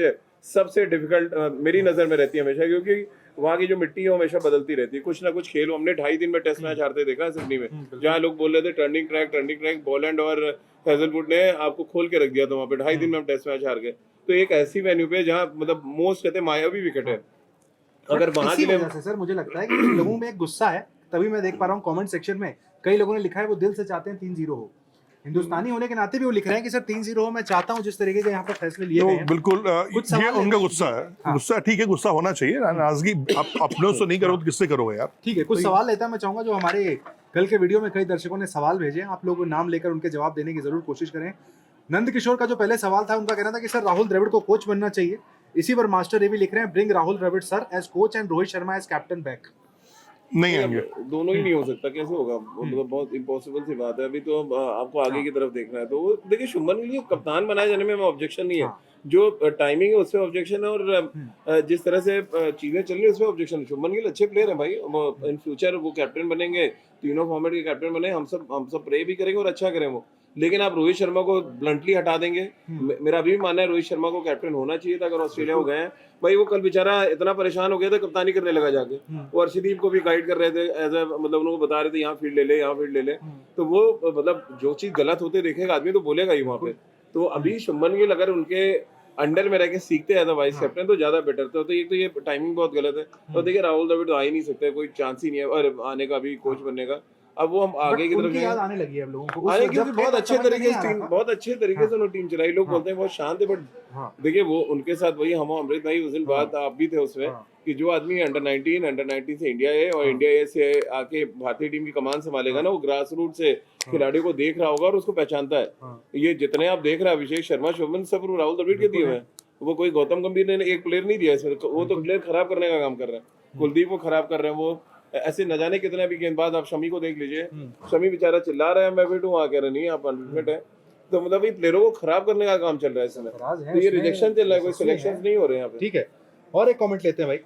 सबसे डिफिकल्ट मेरी नजर में रहती है हमेशा, क्योंकि वहाँ की जो मिट्टी है हमेशा बदलती रहती है। कुछ ना कुछ खेल हमने 2.5 दिन में टेस्ट मैच हारते देखा है सिडनी में, जहाँ लोग बोल रहे थे टर्निंग ट्रैक, बॉलैंड और हेजलवुड ने आपको खोल के रख दिया था वहाँ पे। 2.5 दिन में हम टेस्ट मैच हार गए। तो एक ऐसी वेन्यू पे जहाँ मतलब मोस्ट कहते मायावी विकेट है, अगर वहाँ के लिए सर मुझे लगता है कि लोगों में एक गुस्सा है। तभी मैं देख पा रहा हूँ कमेंट सेक्शन में कई लोगों ने लिखा है वो दिल से चाहते हैं 3-0 हो। हिंदुस्तानी होने के नाते भी वो लिख रहे हैं कि सर 3-0 हो, मैं चाहता हूँ जिस तरीके के यहाँ पे फैसले लिए गए हैं। बिल्कुल ये उनका गुस्सा है। गुस्सा ठीक है, गुस्सा होना चाहिए। नाराजगी आप अपनों से नहीं करो तो किससे करोगे यार। ठीक है, कुछ सवाल लेता मैं चाहूंगा जो हमारे कल के वीडियो में कई दर्शकों ने सवाल भेजे, आप लोग नाम लेकर उनके जवाब देने की जरूर कोशिश करें। नंद किशोर का जो पहले सवाल था, उनका कहना था कि सर राहुल द्रविड़ को कोच बनना चाहिए। इसी पर मास्टर ये भी लिख रहे हैं, bring Rahul Dravid sir as coach and Rohit Sharma as captain back. नहीं आएंगे, दोनों ही नहीं हो सकता, कैसे होगा? मतलब बहुत इम्पॉसिबल सी बात है। अभी तो आपको आगे की तरफ देखना है। तो देखिए, शुभमन के लिए कप्तान बनाए जाने में ऑब्जेक्शन नहीं है, जो टाइमिंग है उससे ऑब्जेक्शन है, और जिस तरह से चीजें चल रही है उसमें ऑब्जेक्शन है। शुभमन गिल अच्छे प्लेयर है भाई, इन फ्यूचर वो कैप्टन बनेंगे, तीनों फॉर्मेट के कैप्टन बने, हम सब प्रे भी करेंगे और अच्छा करें वो। लेकिन आप रोहित शर्मा को ब्लंटली हटा देंगे। मेरा भी मानना है रोहित शर्मा को कैप्टन होना चाहिए था अगर ऑस्ट्रेलिया हो गए हैं। भाई वो कल बेचारा इतना परेशान हो गया था, कप्तानी करने लगा जाके। वो अर्शदीप को भी गाइड कर रहे थे, एज ए मतलब उनको बता रहे थे यहाँ फील्ड ले ले, यहाँ फील्ड ले ले। तो वो मतलब जो चीज गलत होते देखेगा आदमी तो बोलेगा ही वहाँ पे। तो अभी शुभमन गिल अगर उनके अंडर में रह के सीखते एज अ वाइस कैप्टन तो ज्यादा बेटर था। तो ये टाइमिंग बहुत गलत है। तो देखिए, राहुल द्रविड़ तो आ ही नहीं सकते, कोई चांस ही नहीं है और आने का भी, कोच बनने का। अब वो हम आगे की तरफ याद आने लगी है अब लोगों को, आने क्योंकि बहुत अच्छे तरीके से उन्होंने टीम चलाई। लोग बोलते हैं बहुत शांत है, बट देखिए वो उनके साथ वही हम अमृत भाई उस दिन बात आप भी थे उसमें, कि जो आदमी अंडर 19 से इंडिया है और इंडिया ए से आके भारतीय टीम की कमान संभालेगा ना, वो ग्रास रूट से खिलाड़ियों को देख रहा होगा और उसको पहचानता है। ये जितने आप देख रहे हैं, अभिषेक शर्मा, शुभमन, सब राहुल द्रविड़ के दिए हुए हैं। वो कोई गौतम गंभीर ने एक प्लेयर नहीं दिया इसमें, वो तो प्लेयर खराब करने का काम कर रहे हैं। कुलदीप को खराब कर रहे हैं वो, ऐसे न जाने कितने भी गेंदबाज। आप शमी को देख लीजिए, शमी बेचारा चिल्ला रहा है मैं फिट हूँ, कह रहे नहीं आप अनफिट है। तो मतलब ये प्लेयरों को खराब करने का काम चल रहा है इस समय। तो ये रिजेक्शन चल रहा है, कोई सिलेक्शन नहीं हो रहे हैं यहाँ पे। ठीक है, और एक कमेंट लेते हैं भाई।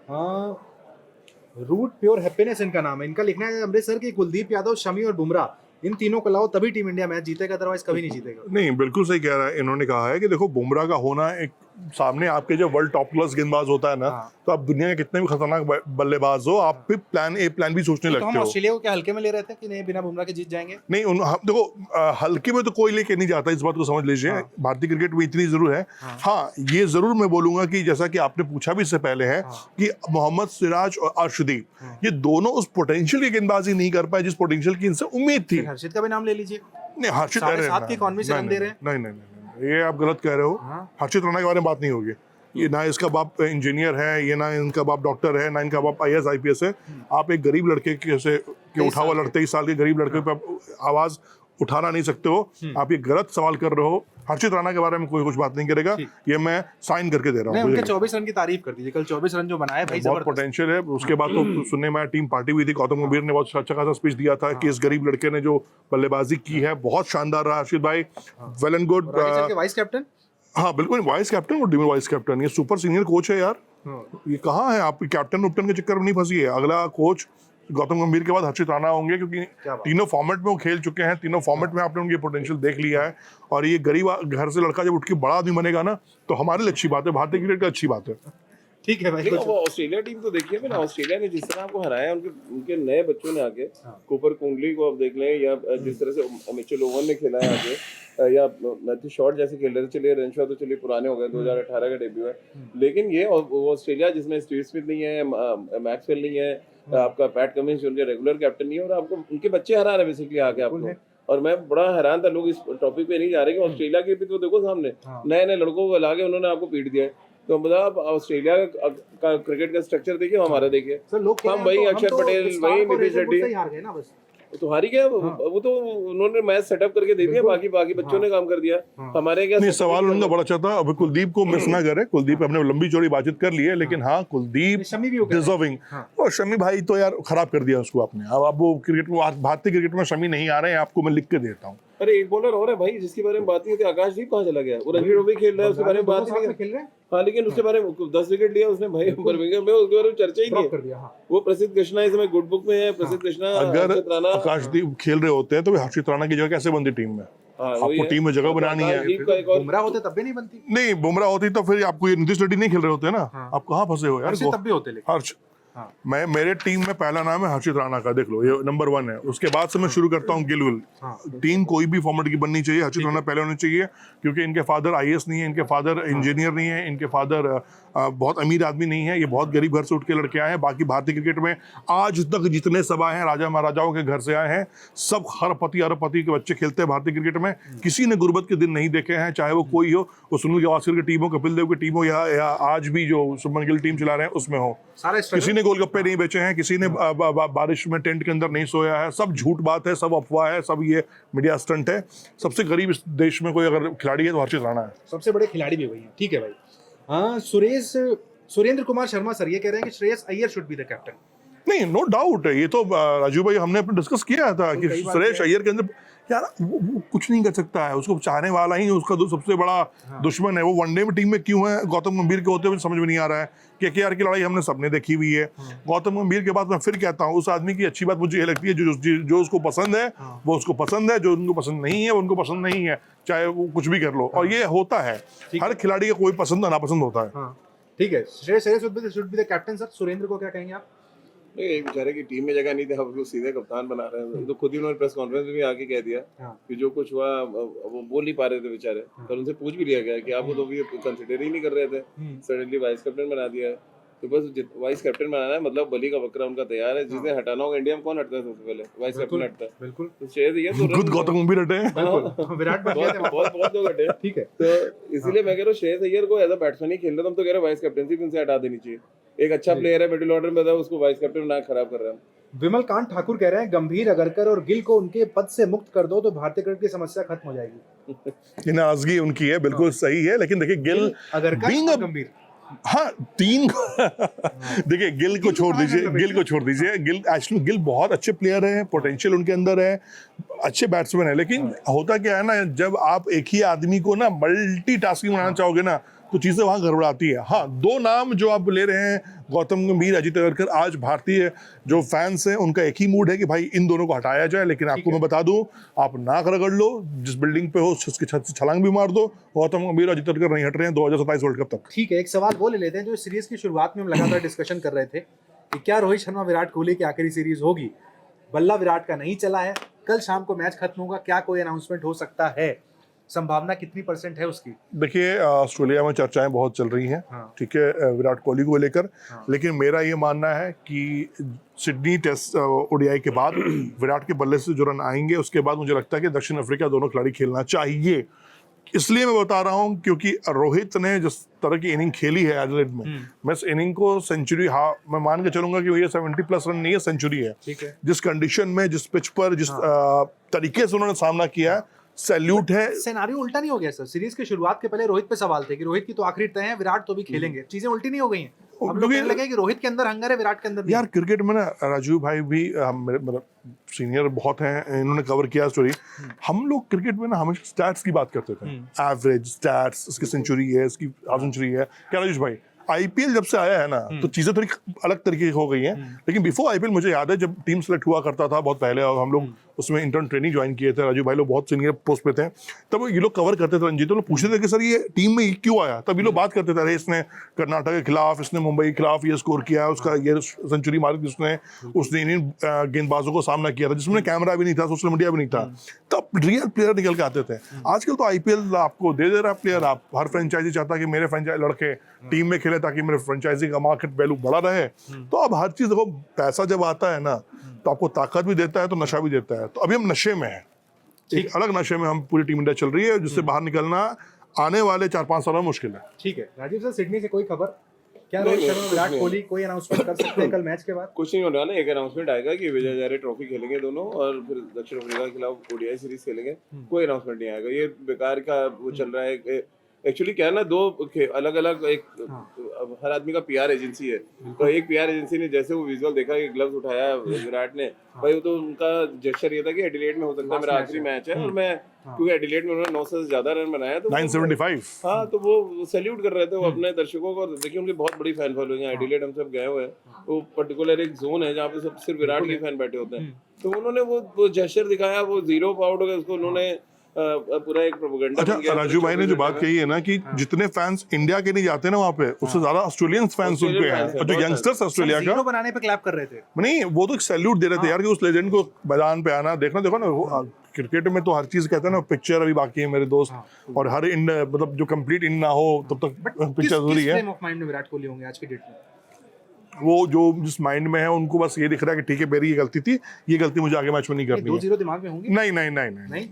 हाँ, रूट प्योर हैप्पीनेस इनका नाम है। इनका लिखना है अमृतसर की कुलदीप यादव, शमी और बुमराह, इन तीनों को लाओ तभी टीम इंडिया मैच जीतेगा, अदरवाइज कभी नहीं जीतेगा। नहीं, बिल्कुल सही कह रहा है। इन्होंने कहा है कि देखो, बुमराह का होना एक सामने आपके जो वर्ल्ड टॉप क्लास गेंदबाज होता है ना, तो आप दुनिया के कितने भी खतरनाक बल्लेबाज हो, आप भी प्लान ए प्लान बी सोचने लगते हो। हम ऑस्ट्रेलिया को क्या हल्के में ले रहे थे कि नहीं बिना बुमराह के जीत जाएंगे? नहीं, देखो, हल्के में तो कोई लेके नहीं जाता, इस बात को समझ लीजिए। भारतीय क्रिकेट में इतनी जरूर है। हाँ, ये जरूर मैं बोलूंगा कि जैसा कि आपने पूछा भी इससे पहले है कि मोहम्मद सिराज और अर्शदीप, ये दोनों उस पोटेंशियल की गेंदबाजी नहीं कर पाए जिस पोटेंशियल की इनसे उम्मीद थी। हर्षित का भी नाम ले लीजिए। नहीं, हर्षित नहीं, ये आप गलत कह रहे हो। हर्षित राणा के बारे में बात नहीं होगी। ये ना इसका बाप इंजीनियर है, ये ना इनका बाप डॉक्टर है, ना इनका बाप IAS IPS है। आप एक गरीब लड़के के उठा हुआ 23 साल के गरीब लड़के पे आवाज उठाना नहीं सकते हो। आप ये गलत सवाल कर रहे हो। हर्षित राणा के बारे में कोई कुछ बात नहीं करेगा, ये मैं साइन करके दे रहा हूँ। उनके 24 रन की तारीफ कर दीजिए, कल 24 रन जो बनाए भाई, बहुत पोटेंशियल है। उसके बाद तो सुनने में टीम पार्टी हुई थी, गौतम गंभीर ने बहुत अच्छा खासा स्पीच दिया था कि इस गरीब लड़के ने जो बल्लेबाजी की है बहुत शानदार रहा। हर्षित भाई well and good. Vice captain, हाँ बिल्कुल, वाइस कैप्टन और वाइस कैप्टन, ये सुपर सीनियर कोच है यार। ये कहाँ है आप कैप्टन उपटन के चक्कर में नहीं फंसी है। अगला कोच गौतम गंभीर के बाद हर्षित राणा होंगे, क्योंकि तीनों फॉर्मेट में वो खेल चुके हैं, तीनों फॉर्मेट में आपने उनकी पोटेंशियल देख लिया है। और ये गरीब घर से लड़का जब उठ के बड़ा आदमी बनेगा ना, तो हमारे लिए अच्छी बात है, भारतीय क्रिकेट की अच्छी बात है। ठीक है भाई। देखो वो ऑस्ट्रेलिया टीम तो देखिए ना, ऑस्ट्रेलिया ने जिस तरह आपको हराया, उनके नए बच्चों ने आके, कूपर कुंडली को आप देख लें, या जिस तरह से मिचेल ओवन ने खेला है आगे, या मैथ्यू शॉर्ट जैसे खेल रहे थे। चलिए रेनशॉ तो चलिए पुराने हो गए, 2018 का डेब्यू है, लेकिन ये ऑस्ट्रेलिया जिसमें स्टीव स्मिथ नहीं है, मैक्सवेल नहीं है, आपका पैट कमिंस उनके रेगुलर कैप्टन नहीं है, और आपको उनके बच्चे हरा रहे बेसिकली आके आपको। और मैं बड़ा हैरान था, लोग इस टॉपिक पे नहीं जा रहे कि ऑस्ट्रेलिया के भी तो देखो सामने नए नए लड़कों को ला के उन्होंने आपको पीट दिया है। तो मतलब ऑस्ट्रेलिया का क्रिकेट का स्ट्रक्चर देखिए, हमारा देखिए, हम वही अक्षर पटेल, वही नीतीश रेड्डी तो हारी गया। वो तो उन्होंने मैच सेटअप करके दे दिया, बाकी बच्चों ने काम कर दिया। हमारे क्या नहीं, सवाल उनका बड़ा अच्छा था। अब कुलदीप को मिस ना करे, कुलदीप अपने लंबी चौड़ी बातचीत कर ली है, लेकिन हाँ कुलदीप डिजर्विंग। और शमी भाई तो यार खराब कर दिया उसको आपने। अब वो क्रिकेट में, भारतीय क्रिकेट में शमी नहीं आ रहे हैं, आपको मैं लिख के देता हूँ। अरे एक बॉलर और है भाई जिसके बारे में बात नहीं होती, आकाशदीप कहाँ चला गया? वो रणजी ट्रॉफी खेल रहा है, उसके बारे में बात नहीं खेल रहा है। हाँ, लेकिन उसके बारे में 10 विकेट लिया उसने भाई, बर्मिंघम में उसके बारे में चर्चा ही नहीं है। वो प्रसिद्ध कृष्णा इस समय गुड बुक में है, प्रसिद्ध कृष्णा। अगर आकाशदीप खेल रहे होते हैं तो हर्षित राणा की जगह कैसे बनती टीम में? आपको टीम में जगह बनानी है। बुमराह होते तब भी नहीं बनती। नहीं, बुमराह होती तो फिर आपको ये नीतीश रेड्डी नहीं खेल रहे होते ना। आप कहाँ फंसे हो यार? तब भी होते। हर्ष, मेरे टीम में पहला नाम है हर्षित राणा का, देख लो ये नंबर 1 है। उसके बाद से मैं शुरू करता हूँ गिलविल। टीम कोई भी फॉर्मेट की बननी चाहिए, हर्षित राणा पहले होने चाहिए, क्योंकि इनके फादर IAS नहीं है, इनके फादर इंजीनियर नहीं है, इनके फादर बहुत अमीर आदमी नहीं है, ये बहुत गरीब घर से उठ के लड़के आए हैं। बाकी भारतीय क्रिकेट में आज तक जितने सब आए हैं राजा महाराजाओं के घर से आए हैं, सब हरपति अरबपति के बच्चे खेलते हैं भारतीय क्रिकेट में। किसी ने गुर्बत के दिन नहीं देखे हैं, चाहे वो कोई हो, वो सुनील गावस्कर की टीम हो, कपिल देव की टीम हो, या आज भी जो शुभमन गिल टीम चला रहे हैं उसमें हो। किसी ने गोलगप्पे नहीं बेचे हैं, किसी ने बारिश में टेंट के अंदर नहीं सोया है। सब झूठ बात है, सब अफवाह है, सब ये मीडिया स्टंट है। सबसे गरीब इस देश में कोई अगर खिलाड़ी है तो हर्षित राणा है। सबसे बड़े खिलाड़ी भी वही है। ठीक है भाई। हाँ, सुरेंद्र कुमार शर्मा सर ये कह रहे हैं कि Shreyas Iyer should be the captain. नहीं, नो डाउट है ये तो। राजू भाई हमने अपने डिस्कस किया था कि श्रेयस अय्यर के अंदर यार वो कुछ नहीं कर सकता है, उसको चाहने वाला ही उसका सबसे बड़ा दुश्मन है। वो वनडे में टीम में क्यों है गौतम गंभीर के होते हुए समझ में नहीं आ रहा है। KKR की लड़ाई हमने सबने देखी हुई है। गौतम गंभीर के बाद मैं फिर कहता हूँ, उस आदमी की अच्छी बात मुझे ये लगती है, जो उसको पसंद है वो उसको पसंद है, जो उनको पसंद नहीं है वो उनको पसंद नहीं है, चाहे वो कुछ भी कर लो। और ये होता है, हर खिलाड़ी का कोई पसंद और नापसंद होता है। ठीक है, Shreyas Iyer should be the captain sir. Surendra को क्या कहेंगे आप? नहीं, बेचारे की टीम में जगह नहीं थी, अब उसको सीधे कप्तान बना रहे हैं। तो खुद ही उन्होंने प्रेस कॉन्फ्रेंस में भी आके कह दिया कि जो कुछ हुआ वो बोल नहीं पा रहे थे बेचारे। पर उनसे पूछ भी लिया गया कि आपको तो भी कंसिडर ही नहीं कर रहे थे, सडनली वाइस कैप्टन बना दिया। तो बस वाइस कैप्टन बनाना है, मतलब बली का बकरा उनका तैयार है। जिसने हटाना होगा इंडिया में, कौन हटता है सबसे पहले? वाइस कैप्टन हटता है। बिल्कुल। तो श्रेयस अय्यर तो खुद गौतम गंभीर हटे हैं, विराट बहुत लोग हटे। ठीक है, तो इसलिए मैं कह रहा हूँ श्रेयस अय्यर को एज अ बैट्समैन ही खेलना। तुम तो कह रहे हो वाइस कैप्टनसी उनसे हटा देनी चाहिए। एक अच्छा प्लेयर है, मिडिल ऑर्डर में था, उसको वाइस कैप्टन बना खराब कर रहा है। विमल कांत ठाकुर कह रहे हैं गंभीर, अगरकर और गिल को उनके पद से मुक्त कर दो तो भारतीय क्रिकेट की समस्या खत्म हो जाएगी। ये नाराजगी उनकी है, बिल्कुल सही है। लेकिन देखिए गिल, अगरकर, गंभीर, हाँ तीन देखिए गिल को छोड़ दीजिए, गिल एक्चुअली गिल बहुत अच्छे प्लेयर हैं, पोटेंशियल उनके अंदर है, अच्छे बैट्समैन है। लेकिन होता क्या है ना, जब आप एक ही आदमी को ना मल्टीटास्किंग बनाना चाहोगे ना, तो चीजें वहां गड़बड़ाती है। हाँ, 2 नाम जो आप ले रहे हैं, गौतम गंभीर, अजित अगरकर, आज भारतीय जो फैंस हैं उनका एक ही मूड है कि भाई इन दोनों को हटाया जाए। लेकिन आपको मैं बता दूं, आप नाक रगड़ लो, जिस बिल्डिंग पे हो उसकी छत से छलांग भी मार दो, गौतम गंभीर, अजित अगरकर नहीं हट रहे हैं 2027 वर्ल्ड कप तक। ठीक है, एक सवाल वो ले लेते हैं जो सीरीज की शुरुआत में हम लगातार डिस्कशन कर रहे थे कि क्या रोहित शर्मा विराट कोहली की आखिरी सीरीज होगी। बल्ला विराट का नहीं चला है, कल शाम को मैच खत्म होगा, क्या कोई अनाउंसमेंट हो सकता है? संभावना कितनी % है उसकी? देखिए, ऑस्ट्रेलिया में चर्चाएं बहुत चल रही हैं, ठीक है, विराट कोहली को लेकर। लेकिन मेरा ये मानना है कि सिडनी टेस्ट ODI के बाद विराट के बल्ले से जो रन आएंगे, उसके बाद मुझे लगता है कि दक्षिण अफ्रीका दोनों खिलाड़ी खेलना चाहिए। इसलिए मैं बता रहा हूं क्योंकि रोहित ने जिस तरह की इनिंग खेली है एडिलेड में, मैं इस इनिंग को सेंचुरी, हाँ मैं मान के चलूंगा कि ये 70+ रन नहीं है, सेंचुरी है। ठीक है, जिस कंडीशन में, जिस पिच पर, जिस तरीके से उन्होंने सामना किया है, सैल्यूट है। सिनेरियो उल्टा नहीं हो गया सर? सीरीज की शुरुआत के पहले रोहित पे सवाल थे कि रोहित की तो आखिरी तय है, विराट तो भी खेलेंगे, चीजें उल्टी नहीं हो गई हैं? अब लोग कहने लगे कि रोहित के अंदर हंगर है, विराट के अंदर नहीं। यार क्रिकेट में ना राजू भाई भी मेरे मतलब सीनियर बहुत हैं, इन्होंने कवर किया स्टोरी। हम लोग क्रिकेट में ना हमेशा स्टैट्स की बात करते थे, एवरेज स्टैट्स, इसकी सेंचुरी है, इसकी हाफ सेंचुरी है। क्या राजेश भाई, आईपीएल जब से आया है ना तो चीजें थोड़ी अलग तरीके की हो गई हैं, लेकिन बिफोर आईपीएल मुझे याद है जब टीम सेलेक्ट हुआ करता था बहुत पहले और हम लोग उसमें इंटर्न ट्रेनिंग ज्वाइन किए थे, राजू भाई लोग बहुत सीनियर पोस्ट पे थे, तब ये लोग कवर करते थे रणजी, तो लोग पूछते थे कि सर ये टीम में क्यों आया, तब ये लोग बात करते थे अरे इसने कर्नाटक के खिलाफ, इसने मुंबई के खिलाफ ये स्कोर किया, उसका ये सेंचुरी मारी, उसने इंडियन गेंदबाजों को सामना किया था जिसमें कैमरा भी नहीं था, सोशल मीडिया भी नहीं था, तब रियल प्लेयर निकल के आते थे। आजकल तो आईपीएल आपको दे रहा प्लेयर, आप हर फ्रेंचाइजी चाहता है कि मेरे फ्रेंचाइजी लड़के टीम में खेले ताकि मेरे फ्रेंचाइजी का मार्केट वैल्यू बढ़ा रहे, तो अब हर चीज देखो, पैसा जब आता है ना तो आपको ताकत भी देता है तो नशा भी देता है, तो अभी हम नशे में हैं, एक अलग नशे में हम पूरी टीम इंडिया चल रही है जिससे बाहर निकलना आने वाले 4-5 सालों में मुश्किल है। ठीक है राजीव सर, सिडनी से कोई खबर क्या, रोहित शर्मा विराट कोहली कोई अनाउंसमेंट कर सकते हैं कल मैच के बाद? कुछ नहीं होने वाला, एक अनाउंसमेंट आएगा कि विजय हजारे ट्रॉफी खेलेंगे दोनों और फिर दक्षिण अफ्रीका के खिलाफ ओडीआई सीरीज खेलेंगे, कोई अनाउंसमेंट नहीं आएगा, ये बेकार का वो चल रहा है। एक्चुअली क्या है ना, दो अलग अलग एक हर आदमी का पीआर एजेंसी है, तो एक पीआर एजेंसी ने जैसे वो विजुअल देखा कि ग्लव्स उठाया विराट ने, भाई वो तो उनका जेस्चर ये था कि एडिलेड में हो सकता है मेरा आखिरी मैच है, और मैं क्योंकि एडिलेड में उन्होंने 900 से ज्यादा रन बनाया तो 975, हाँ, तो वो सैल्यूट कर रहे थे वो अपने दर्शकों को। देखिए उनकी बहुत बड़ी फैन फॉलोइंग है, एडिलेड हम सब गए हुए हैं, वो पर्टिकुलर एक जोन है जहाँ पे सब सिर्फ विराट के फैन बैठे होते हैं, तो उन्होंने वो जेस्चर दिखाया, वो जीरो आउट हो गया, उसको उन्होंने पूरा एक प्रोपेगेंडा। अच्छा, राजू भाई ने जो बात कही है ना कि जितने फैंस इंडिया के नहीं जाते ना वहाँ पे, उससे ज्यादा ऑस्ट्रेलियन फैंस उन पे हैं, और जो यंगस्टर्स ऑस्ट्रेलिया का जीरो बनाने पे क्लैप कर रहे थे, नहीं वो तो सैल्यूट दे रहे थे यार कि उस लेजेंड को मैदान पे आना देखना। देखो ना क्रिकेट में तो हर चीज कहते हैं ना, पिक्चर अभी बाकी है मेरे दोस्त, और हर इंड मतलब जो कंप्लीट इन ना हो तब तक पिक्चर जरूरी है। फ्रेम ऑफ माइंड में विराट कोहली होंगे आज की डेट में? वो जो जिस माइंड में है उनको बस ये दिख रहा है कि ठीक है मेरी ये गलती थी, ये गलती मुझे आगे मैच में नहीं करनी है। 2-0 दिमाग में होंगे? नहीं नहीं नहीं नहीं,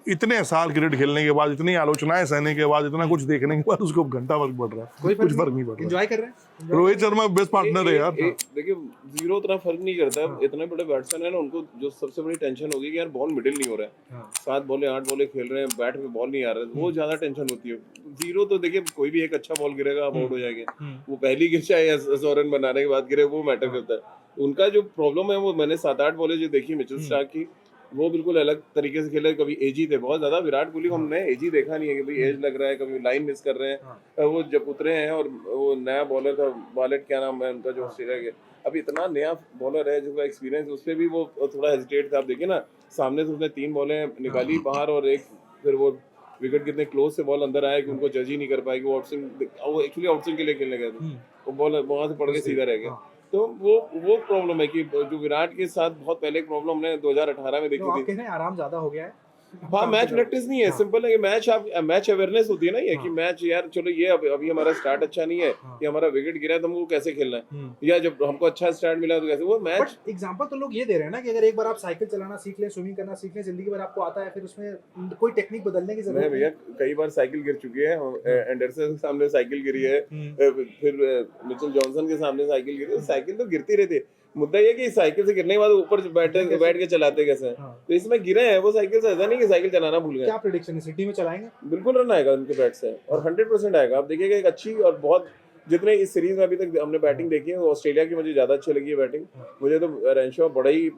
इतने साल क्रिकेट खेलने के बाद, इतनी आलोचनाएं सहने के बाद, इतना कुछ देखने के बाद उसको घंटा फर्क पड़ रहा है, कुछ फर्क नहीं पड़ रहा। एंजॉय कर रहे हैं रोहित शर्मा बेस्ट पार्टनर है यार। देखिए जीरो उतना फर्क नहीं करता, इतने बड़े बैट्समैन है ना, उनको जो सबसे बड़ी टेंशन होगी कि यार बॉल मिडिल नहीं हो रहा है, 7 बॉलें 8 बॉलें खेल रहे हैं, बैट में बॉल नहीं आ रहा है, वो ज्यादा टेंशन होती है। जीरो तो देखिए कोई भी एक अच्छा बॉल गिरेगा आप आउट हो जाएंगे, वो पहली गिर चाहे या 100 रन बनाने के बाद गिरे, वो मैटर करता है। उनका जो प्रॉब्लम है वो मैंने 7-8 बॉलें जो देखी मिचेल स्टार्क की, वो बिल्कुल अलग तरीके से खेले, कभी एजी थे बहुत ज्यादा। विराट कोहली को हमने एजी देखा नहीं है कि भाई एज लग रहा है, कभी लाइन मिस कर रहे हैं। वो जब उतरे हैं और वो नया बॉलर था वॉलेट, क्या नाम है उनका, जो ऑस्ट्रेलिया के, अब इतना नया बॉलर है जिसका एक्सपीरियंस, उस पर भी वो थोड़ा हेजिटेट था। आप देखिए ना, सामने से उसने 3 बॉलें निकाली बाहर, और एक फिर वो विकेट कितने क्लोज से बॉल अंदर आया कि उनको जज ही नहीं कर पाए कि वो एक्चुअली आउटस्विंग के लिए खेलने गए थे, वो बॉल वहां से पड़ के सीधा रह गया। तो वो प्रॉब्लम है कि जो विराट के साथ बहुत पहले एक प्रॉब्लम हमने 2018 में देखी थी। कह रहे हैं आराम ज्यादा हो गया है? हाँ, मैच प्रैक्टिस नहीं है, सिंपल है कि मैच अवेयरनेस होती है ना, ये कि मैच यार चलो ये अभी हमारा स्टार्ट अच्छा नहीं है, ये हमारा विकेट गिरा है तो हमको कैसे खेलना है, या जब हमको अच्छा स्टार्ट मिला तो कैसे, वो मैच। एग्जांपल तो लोग ये दे रहे हैं ना कि अगर एक बार आप साइकिल चलाना सीख लें, स्विमिंग करना सीख लें, जिंदगी भर आपको आता है, फिर उसमें कोई टेक्निक बदलने की जरूरत नहीं। भैया कई बार साइकिल गिर चुकी है, एंडरसन के सामने साइकिल गिरी है, फिर मिचेल जॉनसन के सामने साइकिल गिरी है, साइकिल तो गिरती रहती है। मुद्दा ये कि साइकिल से गिरने के बाद ऊपर बैठ के चलाते कैसे हैं। तो इसमें गिरे हैं वो साइकिल से, ऐसा नहीं कि साइकिल चलाना भूल गए। क्या प्रेडिक्शन है, सिटी में चलाएंगे? बिल्कुल रन आएगा उनके बैट से, और 100% आएगा। आप देखिएगा एक अच्छी और बहुत, जितने इस सीरीज में अभी तक हमने बैटिंग देखी है, ऑस्ट्रेलिया की मुझे ज्यादा अच्छी लगी है बैटिंग। मुझे तो रेंशो बड़ा ही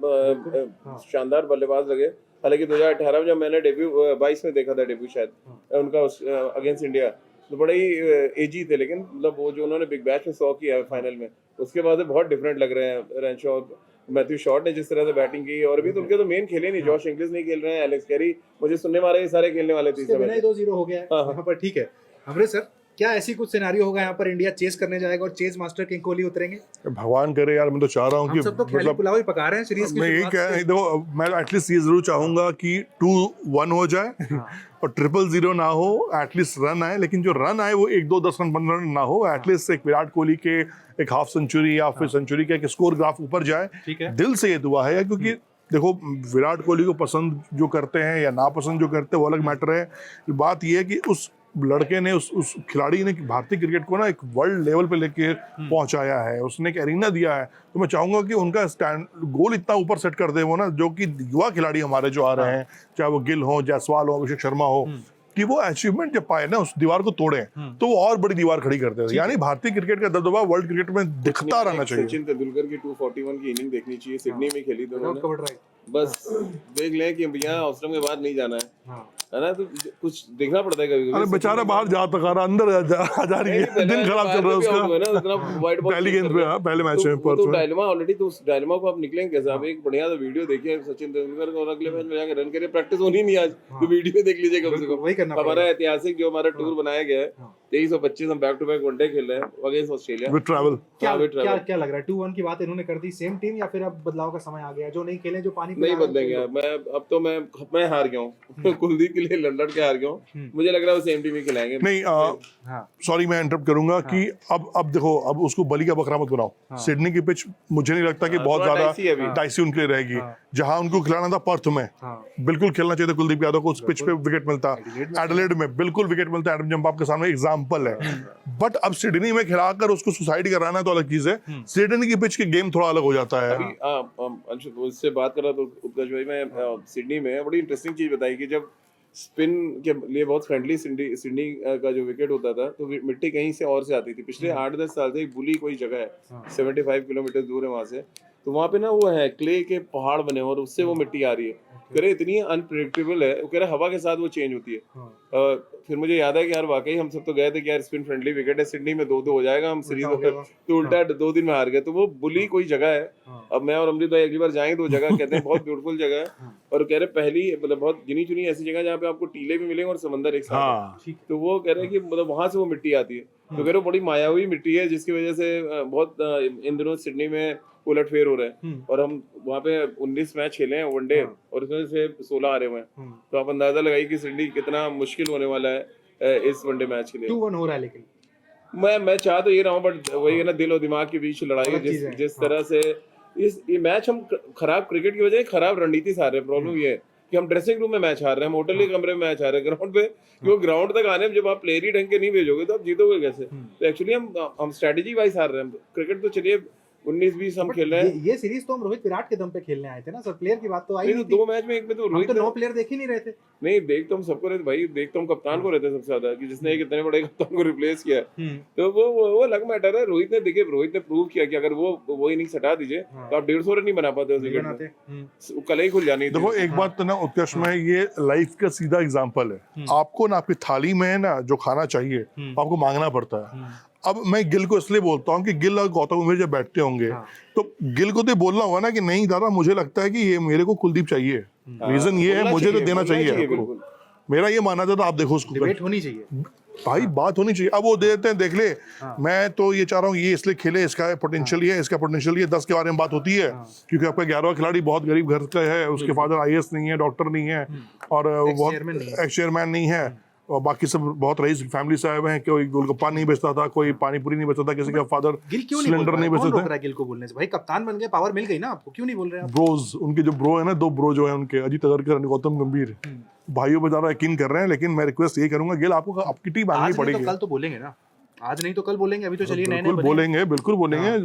शानदार बल्लेबाज लगे। हालांकि 2018 में जब मैंने डेब्यू 22 में देखा था डेब्यू शायद उनका अगेंस्ट इंडिया, तो बड़े ही एजी थे, लेकिन मतलब वो जो उन्होंने बिग बैश में 100 किया है फाइनल में, उसके बाद बहुत डिफरेंट लग रहे हैं रेंशो और मैथ्यू शॉर्ट ने जिस तरह से बैटिंग की। और अभी तो उनके तो मेन खेले नहीं, जॉश इंग्लिश नहीं खेल रहे हैं, एलेक्स कैरी मुझे सुनने में आ रहे हैं सारे खेलने वाले थे। 2-0 हो गया है यहाँ पर, ठीक है। अमृत सर, क्या ऐसी कुछ सिनेरियो होगा यहाँ पर, इंडिया चेस करने जाएगा और चेस मास्टर किंग कोहली उतरेंगे? भगवान करे यार, मैं तो चाह रहा हूँ कि सब तो खेली पुलाव ही पका रहे हैं सीरीज की। मैं यही कह रहा हूँ, मैं एटलीस्ट ये जरूर चाहूंगा कि 2-1 हो जाए और 0-0 ना हो, एटलीस्ट रन आए, लेकिन जो रन आए वो 1-2 10 रन 15 रन ना हो, एटलीस्ट एक विराट कोहली के एक हाफ सेंचुरी या फिर सेंचुरी का एक स्कोर ग्राफ ऊपर जाए। दिल से ये दुआ है, क्योंकि देखो विराट कोहली को पसंद जो करते हैं या नापसंद जो करते हैं वो अलग मैटर है। बात ये है कि उस लड़के ने, उस खिलाड़ी ने भारतीय क्रिकेट को ना एक वर्ल्ड लेवल पे लेके पहुंचाया है, उसने एक एरिना दिया है। तो मैं चाहूंगा कि उनका स्टैंड गोल इतना ऊपर सेट कर दे वो ना, जो कि युवा खिलाड़ी हमारे जो आ रहे हैं, चाहे वो गिल हो, जायसवाल हो, अभिषेक शर्मा हो, कि वो अचीवमेंट जब पाए ना, उस दीवार को तोड़े तो वो और बड़ी दीवार खड़ी करते हैं। यानी भारतीय क्रिकेट का दबदबा वर्ल्ड क्रिकेट में दिखता रहना चाहिए। सचिन तेंदुलकर की 241 की इनिंग देखनी चाहिए, सिडनी में खेली दोनों ने। बस देख लें कि भैया ऑस्ट्रेलिया के बाद नहीं जाना है, है ना, तो कुछ देखना पड़ता है कभी अरे बेचारा बाहर जा तक आ रहा, अंदर आ जा रही है, दिन खराब चल रहा है उसका पहली गेंद पे, पहले मैच में तो डायलेमा ऑलरेडी, तो उस डायलेमा को आप निकलेंगे कैसे? आप एक बढ़िया सा वीडियो देखिए सचिन तेंदुलकर और अगले मैच में जाकर रन करे, प्रैक्टिस होनी नहीं आज, तो वीडियो देख लीजिए कम से वही करना कम। हमारा ऐतिहासिक जो हमारा टूर बनाया गया है 2325, हम बैक टू बैक वनडे खेल रहे हैं अगेंस्ट ऑस्ट्रेलिया विद ट्रैवल। क्या लग रहा है 2-1 की बात इन्होंने कर दी, सेम टीम या फिर अब बदलाव का समय आ गया? जो नहीं खेले, जो पानी नहीं बदलेंगे। मैं हार गया हूँ कुलदीप के लिए लड़ के हार गया हूँ, मुझे लग रहा है वो सेम टीम ही खिलाएंगे। नहीं सॉरी मैं इंटरप्ट करूंगा कि अब देखो, अब उसको बलि का बकरा मत बनाओ। सिडनी की पिच मुझे नहीं लगता कि बहुत ज्यादा डाइसी उनके लिए रहेगी। जहां उनको खिलाना था पर्थ में, बिल्कुल खेलना चाहिए था कुलदीप यादव को, उस पिच पे विकेट मिलता। एडिलेड में बिल्कुल विकेट मिलता, एडम जंप आपके सामने एग्जांपल है। बट अब सिडनी में खिलाकर उसको सुसाइड कराना तो अलग चीज है। सिडनी की पिच के गेम थोड़ा अलग हो जाता है। अभी उससे बात कर रहा तो उत्कर्ष भाई, मैं सिडनी में बड़ी इंटरेस्टिंग चीज बताई कि जब स्पिन के लिए बहुत फ्रेंडली सिडनी का जो विकेट होता था, तो मिट्टी कहीं से और से आती थी। पिछले 8-10 साल से एक बुली कोई जगह है 75 किलोमीटर दूर है वहां से, तो वहां पे ना वो है क्ले के पहाड़ बने और उससे वो मिट्टी आ रही है। कह रहे इतनी अनप्रेडिक्टेबल है, वो कह रहे हवा के साथ वो चेंज होती है। फिर मुझे याद है कि यार वाकई हम सब तो गए थे कि यार स्पिन फ्रेंडली विकेट है, सिडनी में 2-2 हो जाएगा, हम सीरीज तो उल्टा 2 दिन में हार गए। तो वो बुली कोई जगह है। अब मैं और अमृत भाई अगली बार जाएंगे तो वो जगह कहते हैं बहुत ब्यूटीफुल जगह है, और कह रहे पहली मतलब बहुत गिनी चुनी ऐसी जगह जहाँ पे आपको टीले भी मिलेंगे और समंदर एक साथ। तो वो कह रहे हैं कि मतलब वहां से वो मिट्टी आती है, तो कह रहे बड़ी मायावी मिट्टी है, जिसकी वजह से बहुत इन दिनों सिडनी में उलटफेर हो रहे हैं। और हम वहाँ पे 19 मैच खेले हैं वनडे, और उसमें से 16 हारे हुए हैं। तो आप अंदाजा लगाइए कि सिडनी कितना मुश्किल होने वाला है इस वनडे मैच के लिए। 2-1 हो रहा है, लेकिन मैं चाह तो ये रहा हूँ, बट वही है ना, दिल और दिमाग के बीच लड़ाई है। जिस तरह से ये मैच हम खराब क्रिकेट की वजह से खराब रणनीति से हार रहे हैं। प्रॉब्लम ये है कि हम ड्रेसिंग रूम में मैच हार रहे हैं, हम होटल के कमरे में मैच हार रहे हैं, ग्राउंड पे, क्योंकि ग्राउंड तक आने में जब आप प्लेयर ही ढंग के नहीं भेजोगे तो आप जीतोगे कैसे? तो एक्चुअली हम स्ट्रेटेजी वाइज हार रहे हैं। क्रिकेट तो चलिए 19-20 हम खेल रहे हैं। ये सीरीज तो हम रोहित विराट के दम पे खेलने आए थे ना सर, प्लेयर की बात तो आई नहीं। 2 मैच में एक में तो रोहित 9 प्लेयर देख ही नहीं रहे थे। नहीं, देख तो हम सबको रहे थे भाई, देख तो हम कप्तान को रहते सबसे ज्यादा, कि जिसने एक इतने बड़े कप्तान को रिप्लेस किया। तो वो अलग मैटर है। रोहित ने प्रूव किया कि अगर वो इनिंग्स हटा दीजिए तो आप 150 रन नहीं बना पाते उस विकेट में, कल ही खुल जानी। देखो एक बात तो ना उत्कर्ष में, ये लाइफ का सीधा एग्जांपल है। आपको ना आपकी थाली में ना जो खाना चाहिए आपको मांगना पड़ता है। अब मैं गिल को इसलिए बोलता हूँ कि गिल और गौतम गंभीर जब बैठते होंगे तो गिल को तो बोलना होगा ना कि नहीं दादा, मुझे लगता है कि ये मेरे को कुलदीप चाहिए, रीजन ये है, मुझे तो देना चाहिए आपको। मेरा ये मानना था, आप देखो उसको डिबेट होनी चाहिए भाई, बात होनी चाहिए। अब वो देते हैं, देख ले, मैं तो ये चाह रहा हूँ ये इसलिए खेले, इसका पोटेंशियल ये है, इसका पोटेंशियल ये, 10 के बारे में बात होती है, क्योंकि आपका 11वां खिलाड़ी बहुत गरीब घर का है, उसके फादर IAS नहीं है, डॉक्टर नहीं है, और बहुत एक्स चेयरमैन नहीं है, और बाकी सब बहुत रईस फैमिली से आए हुए हैं। कोई गोलगप्पा नहीं बेचता था, कोई पानीपुरी नहीं बेचता था, किसी का फादर सिलेंडर नहीं बेचता था। गिल को बोलने से भाई, कप्तान बन गए, पावर मिल गई ना आपको, क्यों नहीं बोल रहे आप? ब्रोज, उनके जो ब्रो है ना, 2 ब्रो जो है उनके, अजीत अगरकर, गौतम गंभीर, भाइयों पे ज्यादा यकीन कर रहे हैं। लेकिन मैं रिक्वेस्ट ये करूंगा, गिल आपको आपकी टीम आनी पड़ेगी। कल तो बोलेंगे ना, आज नहीं तो कल बोलेंगे। अभी तो चलिए नए बोलेंगे, बिल्कुल बोलेंगे।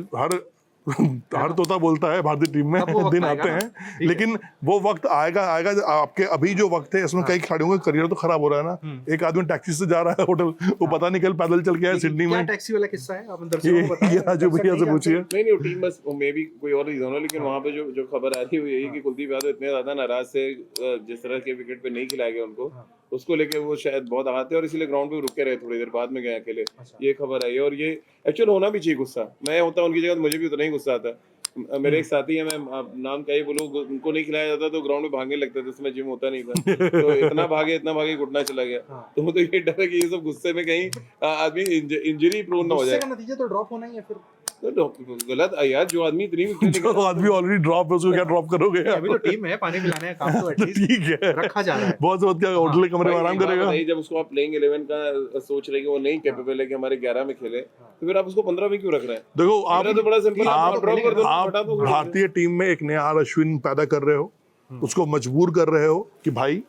हर तोता बोलता है भारतीय टीम में, दिन आते हैं, लेकिन वो वक्त आएगा। आपके अभी जो वक्त है इसमें कई खिलाड़ियों का करियर तो खराब हो रहा है ना। एक आदमी टैक्सी से जा रहा है होटल, वो पता नहीं कल पैदल चल के आया सिडनी में। टैक्सी वाला किस्सा है, आप दर्शकों को बताएं। राजू भैया से पूछिए। नहीं टीम बस मे बी कोई और रीजन हो, लेकिन वहाँ पे जो खबर आ रही है वो यही कि कुलदीप यादव इतने ज्यादा नाराज से जिस तरह के विकेट पे नहीं खिलाया गया उनको, उसको लेके वो शायद बहुत आते और इसीलिए ग्राउंड पे रुक के रहे, थोड़ी देर बाद में गए अकेले। ये खबर आई, और ये एक्चुअल होना भी चाहिए गुस्सा। मैं होता उनकी जगह मुझे भी उतना ही गुस्सा आता। मेरे एक साथी है, मैं नाम क्या ही बोलूं, उनको नहीं खिलाया जाता तो ग्राउंड में भागने लगते थे, उसमें जिम होता नहीं था, तो इतना भागे घुटना चला गया। तो मुझे ये डर है कि ये सब गुस्से में कहीं आदमी इंजरी प्रोन ना हो जाए। नतीजा तो ड्रॉप होना ही है फिर। तो गलत यार, जो आदमी इतनी जो आदमी ऑलरेडी ड्रॉप है उसको क्या ड्रॉप करोगे? अभी तो टीम में पानी पिलाने का काम तो एटलीस्ट ठीक है, रखा जा रहा है। बहुत बहुत क्या होटल के कमरे में आराम करेगा। जब उसको आप प्लेइंग 11 का सोच रहे कि वो नहीं कैपेबल है कि हमारे 11 में खेले, तो फिर आप उसको 15 में क्यों रख रहे हैं? देखो आप तो बड़ा सिंपल, आप भारतीय टीम में एक नया अश्विन पैदा कर रहे हो, उसको मजबूर कर रहे हो कि भाई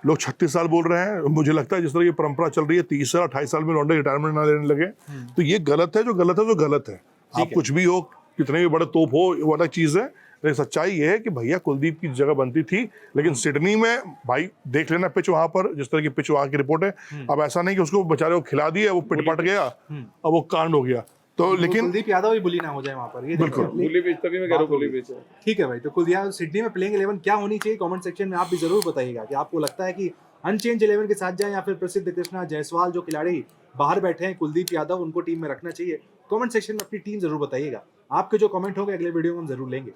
लोग 36 साल बोल रहे हैं। मुझे लगता है जिस तरह ये परंपरा चल रही है 30 साल 28 साल में लौंडे रिटायरमेंट ना लेने लगे, तो ये गलत है। जो गलत है तो गलत है। आप कुछ भी हो, कितने भी बड़े तोप हो, वो अलग चीज है, लेकिन सच्चाई ये है कि भैया कुलदीप की जगह बनती थी। लेकिन सिडनी में भाई देख लेना पिच वहां पर, जिस तरह की पिच वहां की रिपोर्ट है। अब ऐसा नहीं कि उसको बेचारे को खिला दिया, वो पिटपट गया, अब वो कांड हो गया। तो लेकिन कुलदीप यादव भी बुली ना हो जाए वहां पर, ये देखो बिल्कुल। आप। बुली पिच, तभी मैं कह रहा हूँ बुली पिच है। ठीक है भाई, तो कुलदीप सिडनी में प्लेइंग 11 क्या होनी चाहिए, कमेंट सेक्शन में आप भी जरूर बताइएगा कि आपको लगता है कि अनचेंज 11 के साथ जाए या फिर प्रसिद्ध कृष्णा जायसवाल जो खिलाड़ी बाहर बैठे हैं, कुलदीप यादव, उनको टीम में रखना चाहिए। कमेंट सेक्शन में अपनी टीम जरूर बताइएगा। आपके जो कमेंट होंगे अगले वीडियो में हम जरूर लेंगे।